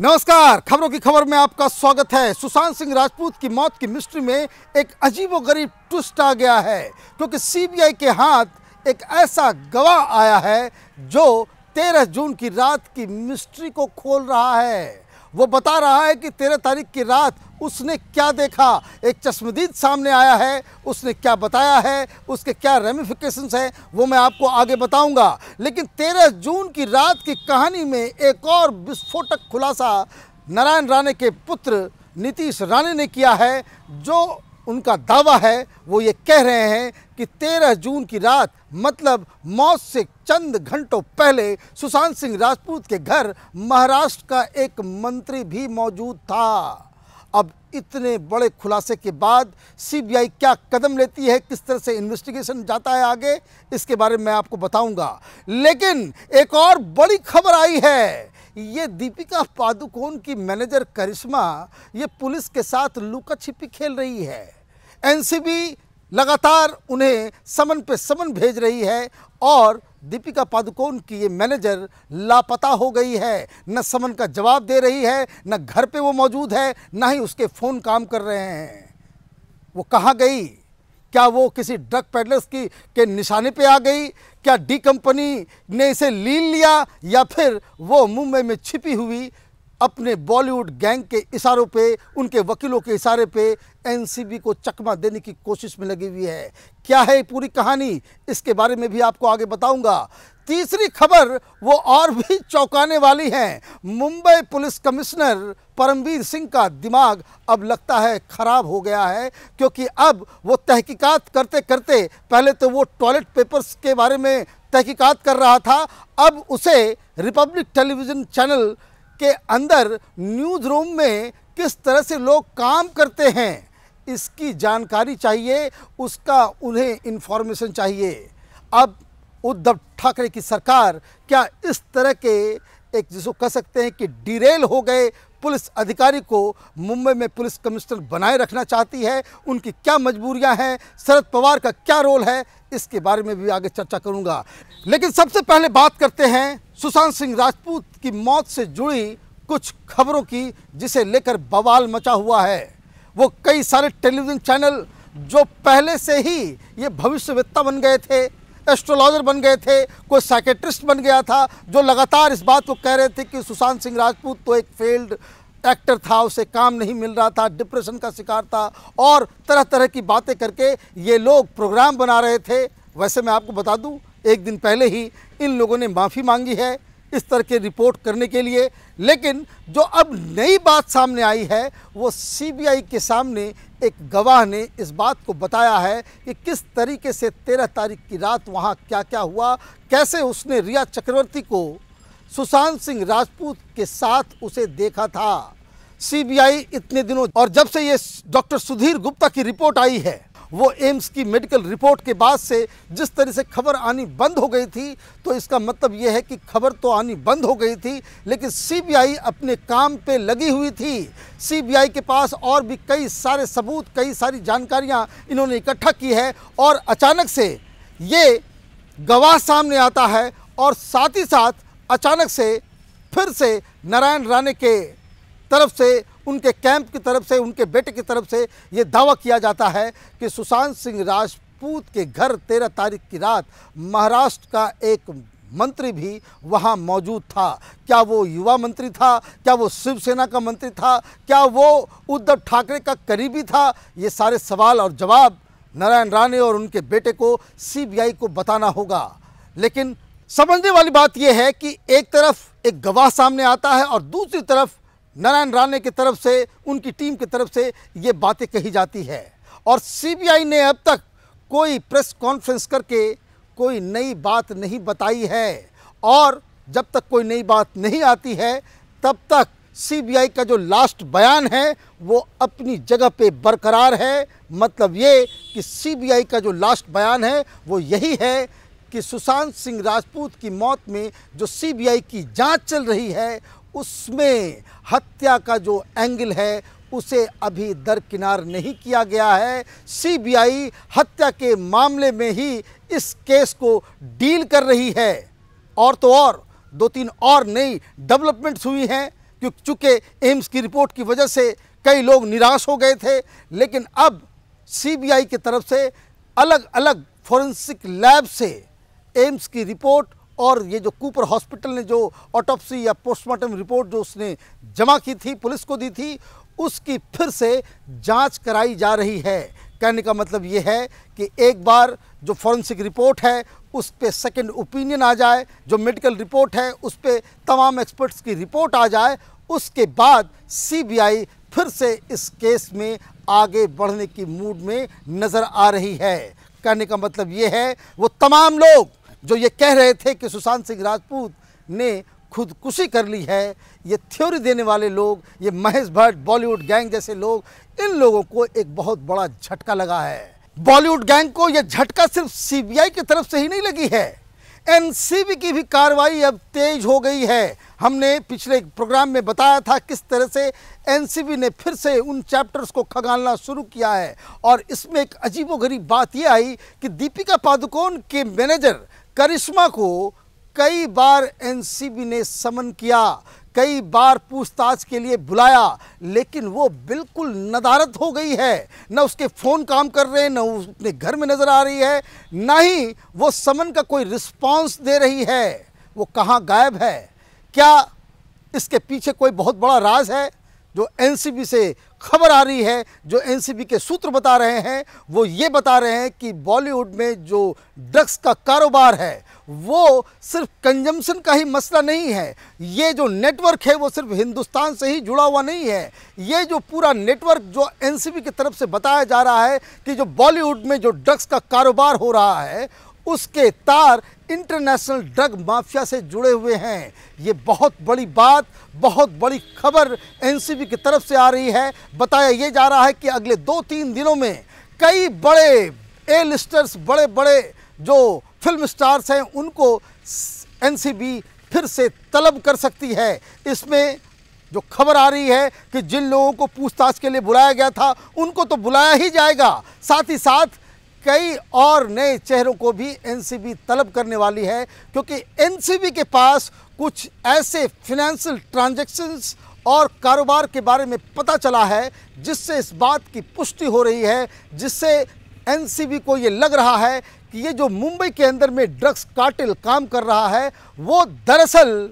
नमस्कार, खबरों की खबर में आपका स्वागत है। सुशांत सिंह राजपूत की मौत की मिस्ट्री में एक अजीबोगरीब ट्विस्ट आ गया है, क्योंकि सीबीआई के हाथ एक ऐसा गवाह आया है जो 13 जून की रात की मिस्ट्री को खोल रहा है। वो बता रहा है कि 13 तारीख की रात उसने क्या देखा। एक चश्मदीद सामने आया है, उसने क्या बताया है, उसके क्या रेमिफिकेशंस हैं, वो मैं आपको आगे बताऊंगा। लेकिन 13 जून की रात की कहानी में एक और विस्फोटक खुलासा नारायण राणे के पुत्र नीतीश राणे ने किया है। जो उनका दावा है वो ये कह रहे हैं कि 13 जून की रात मतलब मौत से चंद घंटों पहले सुशांत सिंह राजपूत के घर महाराष्ट्र का एक मंत्री भी मौजूद था। अब इतने बड़े खुलासे के बाद सीबीआई क्या कदम लेती है, किस तरह से इन्वेस्टिगेशन जाता है आगे, इसके बारे में मैं आपको बताऊंगा। लेकिन एक और बड़ी खबर आई है। ये दीपिका पादुकोण की मैनेजर करिश्मा ये पुलिस के साथ लुका छिपी खेल रही है। एनसीबी लगातार उन्हें समन पे समन भेज रही है और दीपिका पादुकोण की ये मैनेजर लापता हो गई है। न समन का जवाब दे रही है, न घर पे वो मौजूद है, न ही उसके फ़ोन काम कर रहे हैं। वो कहाँ गई? क्या वो किसी ड्रग पेडलर्स के निशाने पे आ गई? क्या डी कंपनी ने इसे लीन लिया, या फिर वो मुंबई में छिपी हुई अपने बॉलीवुड गैंग के इशारों पे, उनके वकीलों के इशारे पे एनसीबी को चकमा देने की कोशिश में लगी हुई है? क्या है पूरी कहानी, इसके बारे में भी आपको आगे बताऊंगा। तीसरी खबर वो और भी चौंकाने वाली है। मुंबई पुलिस कमिश्नर परमवीर सिंह का दिमाग अब लगता है खराब हो गया है, क्योंकि अब वो तहकीकात करते करते, पहले तो वो टॉयलेट पेपर्स के बारे में तहकीकात कर रहा था, अब उसे रिपब्लिक टेलीविज़न चैनल के अंदर न्यूज़ रूम में किस तरह से लोग काम करते हैं इसकी जानकारी चाहिए, उसका उन्हें इन्फॉर्मेशन चाहिए। अब उद्धव ठाकरे की सरकार क्या इस तरह के एक जिसको कह सकते हैं कि डिरेल हो गए पुलिस अधिकारी को मुंबई में पुलिस कमिश्नर बनाए रखना चाहती है? उनकी क्या मजबूरियां हैं? शरद पवार का क्या रोल है? इसके बारे में भी आगे चर्चा करूंगा। लेकिन सबसे पहले बात करते हैं सुशांत सिंह राजपूत की मौत से जुड़ी कुछ खबरों की, जिसे लेकर बवाल मचा हुआ है। वो कई सारे टेलीविज़न चैनल जो पहले से ही ये भविष्यवेत्ता बन गए थे, एस्ट्रोलॉजर बन गए थे, कोई साइकेट्रिस्ट बन गया था, जो लगातार इस बात को कह रहे थे कि सुशांत सिंह राजपूत तो एक फेल्ड एक्टर था, उसे काम नहीं मिल रहा था, डिप्रेशन का शिकार था, और तरह तरह की बातें करके ये लोग प्रोग्राम बना रहे थे। वैसे मैं आपको बता दूं, एक दिन पहले ही इन लोगों ने माफ़ी मांगी है इस तरह के रिपोर्ट करने के लिए। लेकिन जो अब नई बात सामने आई है, वो सीबीआई के सामने एक गवाह ने इस बात को बताया है कि किस तरीके से 13 तारीख की रात वहाँ क्या क्या हुआ, कैसे उसने रिया चक्रवर्ती को सुशांत सिंह राजपूत के साथ उसे देखा था। सीबीआई इतने दिनों, और जब से ये डॉक्टर सुधीर गुप्ता की रिपोर्ट आई है, वो एम्स की मेडिकल रिपोर्ट के बाद से जिस तरह से खबर आनी बंद हो गई थी, तो इसका मतलब ये है कि खबर तो आनी बंद हो गई थी, लेकिन सीबीआई अपने काम पे लगी हुई थी। सीबीआई के पास और भी कई सारे सबूत, कई सारी जानकारियां इन्होंने इकट्ठा की है, और अचानक से ये गवाह सामने आता है, और साथ ही साथ अचानक से फिर से नारायण राणे के तरफ से, उनके कैंप की तरफ से, उनके बेटे की तरफ से ये दावा किया जाता है कि सुशांत सिंह राजपूत के घर 13 तारीख की रात महाराष्ट्र का एक मंत्री भी वहाँ मौजूद था। क्या वो युवा मंत्री था? क्या वो शिवसेना का मंत्री था? क्या वो उद्धव ठाकरे का करीबी था? ये सारे सवाल और जवाब नारायण राणे और उनके बेटे को सीबीआई को बताना होगा। लेकिन समझने वाली बात यह है कि एक तरफ एक गवाह सामने आता है, और दूसरी तरफ नारायण राणे की तरफ से, उनकी टीम की तरफ से ये बातें कही जाती है। और सीबीआई ने अब तक कोई प्रेस कॉन्फ्रेंस करके कोई नई बात नहीं बताई है, और जब तक कोई नई बात नहीं आती है तब तक सीबीआई का जो लास्ट बयान है वो अपनी जगह पे बरकरार है। मतलब ये कि सीबीआई का जो लास्ट बयान है वो यही है कि सुशांत सिंह राजपूत की मौत में जो सीबीआई की जांच चल रही है, उसमें हत्या का जो एंगल है उसे अभी दरकिनार नहीं किया गया है। सीबीआई हत्या के मामले में ही इस केस को डील कर रही है। और तो और 2-3 और नई डेवलपमेंट्स हुई हैं। क्योंकि चूँकि एम्स की रिपोर्ट की वजह से कई लोग निराश हो गए थे। लेकिन अब सीबीआई की तरफ से अलग अलग फॉरेंसिक लैब से एम्स की रिपोर्ट और ये जो कूपर हॉस्पिटल ने जो ऑटोप्सी या पोस्टमार्टम रिपोर्ट जो उसने जमा की थी, पुलिस को दी थी, उसकी फिर से जांच कराई जा रही है। कहने का मतलब ये है कि एक बार जो फॉरेंसिक रिपोर्ट है उस पे सेकंड ओपिनियन आ जाए, जो मेडिकल रिपोर्ट है उस पे तमाम एक्सपर्ट्स की रिपोर्ट आ जाए, उसके बाद सीबीआई फिर से इस केस में आगे बढ़ने की मूड में नज़र आ रही है। कहने का मतलब ये है वो तमाम लोग जो ये कह रहे थे कि सुशांत सिंह राजपूत ने खुदकुशी कर ली है, ये थ्योरी देने वाले लोग, ये महेश भट्ट, बॉलीवुड गैंग जैसे लोग, इन लोगों को एक बहुत बड़ा झटका लगा है। बॉलीवुड गैंग को यह झटका सिर्फ सीबीआई की तरफ से ही नहीं लगी है, एनसीबी की भी कार्रवाई अब तेज हो गई है। हमने पिछले प्रोग्राम में बताया था किस तरह से एनसीबी ने फिर से उन चैप्टर्स को खंगालना शुरू किया है। और इसमें एक अजीबोगरीब बात यह आई कि दीपिका पादुकोण के मैनेजर करिश्मा को कई बार एनसीबी ने समन किया, कई बार पूछताछ के लिए बुलाया, लेकिन वो बिल्कुल नदारद हो गई है। न उसके फ़ोन काम कर रहे हैं, न वो अपने घर में नज़र आ रही है, न ही वो समन का कोई रिस्पांस दे रही है। वो कहाँ गायब है? क्या इसके पीछे कोई बहुत बड़ा राज है? जो एनसीबी से खबर आ रही है, जो एनसीबी के सूत्र बता रहे हैं, वो ये बता रहे हैं कि बॉलीवुड में जो ड्रग्स का कारोबार है वो सिर्फ कंजम्पशन का ही मसला नहीं है। ये जो नेटवर्क है वो सिर्फ हिंदुस्तान से ही जुड़ा हुआ नहीं है। ये जो पूरा नेटवर्क जो एनसीबी की तरफ से बताया जा रहा है कि जो बॉलीवुड में जो ड्रग्स का कारोबार हो रहा है उसके तार इंटरनेशनल ड्रग माफिया से जुड़े हुए हैं। ये बहुत बड़ी बात, बहुत बड़ी खबर एनसीबी की तरफ से आ रही है। बताया ये जा रहा है कि अगले 2-3 दिनों में कई बड़े ए लिस्टर्स, बड़े बड़े जो फिल्म स्टार्स हैं, उनको एनसीबी फिर से तलब कर सकती है। इसमें जो खबर आ रही है कि जिन लोगों को पूछताछ के लिए बुलाया गया था उनको तो बुलाया ही जाएगा, साथ ही साथ कई और नए चेहरों को भी एनसीबी तलब करने वाली है, क्योंकि एनसीबी के पास कुछ ऐसे फाइनेंशियल ट्रांजैक्शंस और कारोबार के बारे में पता चला है जिससे इस बात की पुष्टि हो रही है, जिससे एनसीबी को ये लग रहा है कि ये जो मुंबई के अंदर में ड्रग्स कार्टेल काम कर रहा है वो दरअसल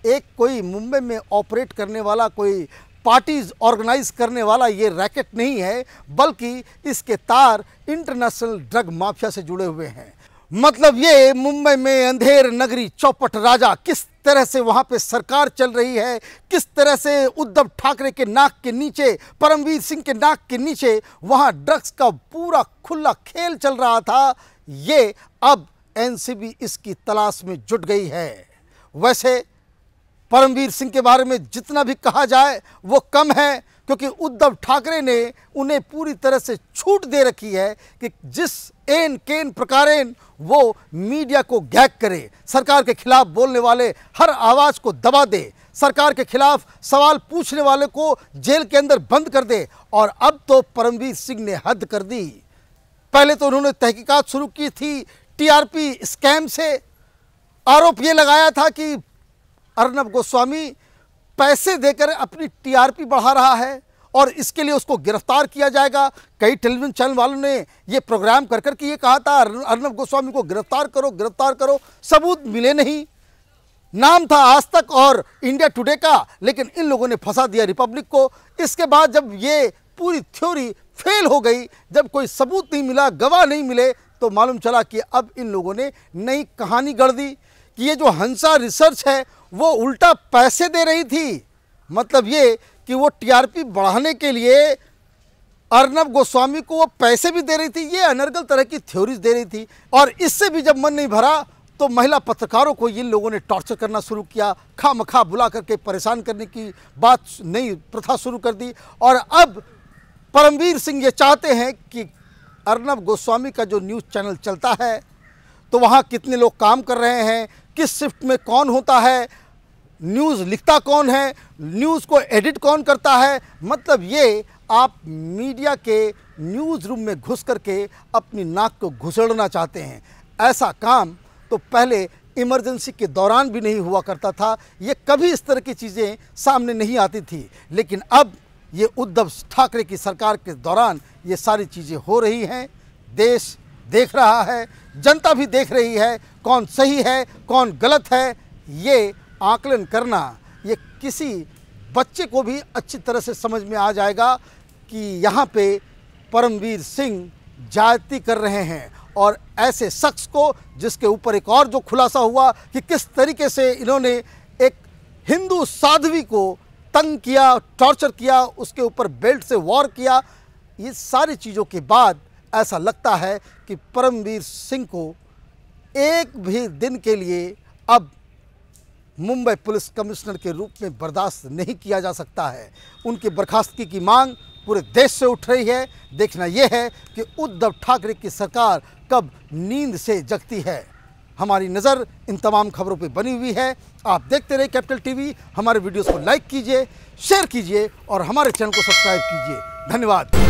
एक कोई मुंबई में ऑपरेट करने वाला, कोई पार्टीज ऑर्गेनाइज करने वाला ये रैकेट नहीं है, बल्कि इसके तार इंटरनेशनल ड्रग माफिया से जुड़े हुए हैं। मतलब ये मुंबई में अंधेर नगरी चौपट राजा, किस तरह से वहाँ पे सरकार चल रही है, किस तरह से उद्धव ठाकरे के नाक के नीचे, परमवीर सिंह के नाक के नीचे वहाँ ड्रग्स का पूरा खुला खेल चल रहा था, ये अब एनसीबी इसकी तलाश में जुट गई है। वैसे परमवीर सिंह के बारे में जितना भी कहा जाए वो कम है, क्योंकि उद्धव ठाकरे ने उन्हें पूरी तरह से छूट दे रखी है कि जिस एन केन प्रकारेण वो मीडिया को गैग करे, सरकार के खिलाफ बोलने वाले हर आवाज़ को दबा दे, सरकार के खिलाफ सवाल पूछने वाले को जेल के अंदर बंद कर दे। और अब तो परमवीर सिंह ने हद कर दी। पहले तो उन्होंने तहकीकात शुरू की थी टीआरपी स्कैम से। आरोप ये लगाया था कि अर्नब गोस्वामी पैसे देकर अपनी टीआरपी बढ़ा रहा है और इसके लिए उसको गिरफ्तार किया जाएगा। कई टेलीविजन चैनल वालों ने ये प्रोग्राम कर कर के ये कहा था अर्नब गोस्वामी को गिरफ्तार करो, गिरफ्तार करो। सबूत मिले नहीं। नाम था आज तक और इंडिया टुडे का, लेकिन इन लोगों ने फंसा दिया रिपब्लिक को। इसके बाद जब ये पूरी थ्योरी फेल हो गई, जब कोई सबूत नहीं मिला, गवाह नहीं मिले, तो मालूम चला कि अब इन लोगों ने नई कहानी गढ़ दी कि ये जो हंसा रिसर्च है वो उल्टा पैसे दे रही थी। मतलब ये कि वो टीआरपी बढ़ाने के लिए अर्नब गोस्वामी को वो पैसे भी दे रही थी, ये अनर्गल तरह की थ्योरीज दे रही थी। और इससे भी जब मन नहीं भरा तो महिला पत्रकारों को इन लोगों ने टॉर्चर करना शुरू किया, खामखा बुला करके परेशान करने की बात, नई प्रथा शुरू कर दी। और अब परमवीर सिंह ये चाहते हैं कि अर्नब गोस्वामी का जो न्यूज़ चैनल चलता है तो वहाँ कितने लोग काम कर रहे हैं, किस शिफ्ट में कौन होता है, न्यूज़ लिखता कौन है, न्यूज़ को एडिट कौन करता है। मतलब ये आप मीडिया के न्यूज़ रूम में घुस करके अपनी नाक को घुसेड़ना चाहते हैं। ऐसा काम तो पहले इमरजेंसी के दौरान भी नहीं हुआ करता था। ये कभी इस तरह की चीज़ें सामने नहीं आती थी, लेकिन अब ये उद्धव ठाकरे की सरकार के दौरान ये सारी चीज़ें हो रही हैं। देश देख रहा है, जनता भी देख रही है, कौन सही है कौन गलत है, ये आकलन करना ये किसी बच्चे को भी अच्छी तरह से समझ में आ जाएगा कि यहाँ पे परमवीर सिंह ज्यादती कर रहे हैं। और ऐसे शख्स को, जिसके ऊपर एक और जो खुलासा हुआ कि किस तरीके से इन्होंने एक हिंदू साध्वी को तंग किया, टॉर्चर किया, उसके ऊपर बेल्ट से वॉर किया, ये सारी चीज़ों के बाद ऐसा लगता है कि परमवीर सिंह को एक भी दिन के लिए अब मुंबई पुलिस कमिश्नर के रूप में बर्दाश्त नहीं किया जा सकता है। उनकी बर्खास्तगी की मांग पूरे देश से उठ रही है। देखना यह है कि उद्धव ठाकरे की सरकार कब नींद से जगती है। हमारी नज़र इन तमाम खबरों पर बनी हुई है। आप देखते रहिए कैपिटल टीवी। हमारे वीडियोस को लाइक कीजिए, शेयर कीजिए और हमारे चैनल को सब्सक्राइब कीजिए। धन्यवाद।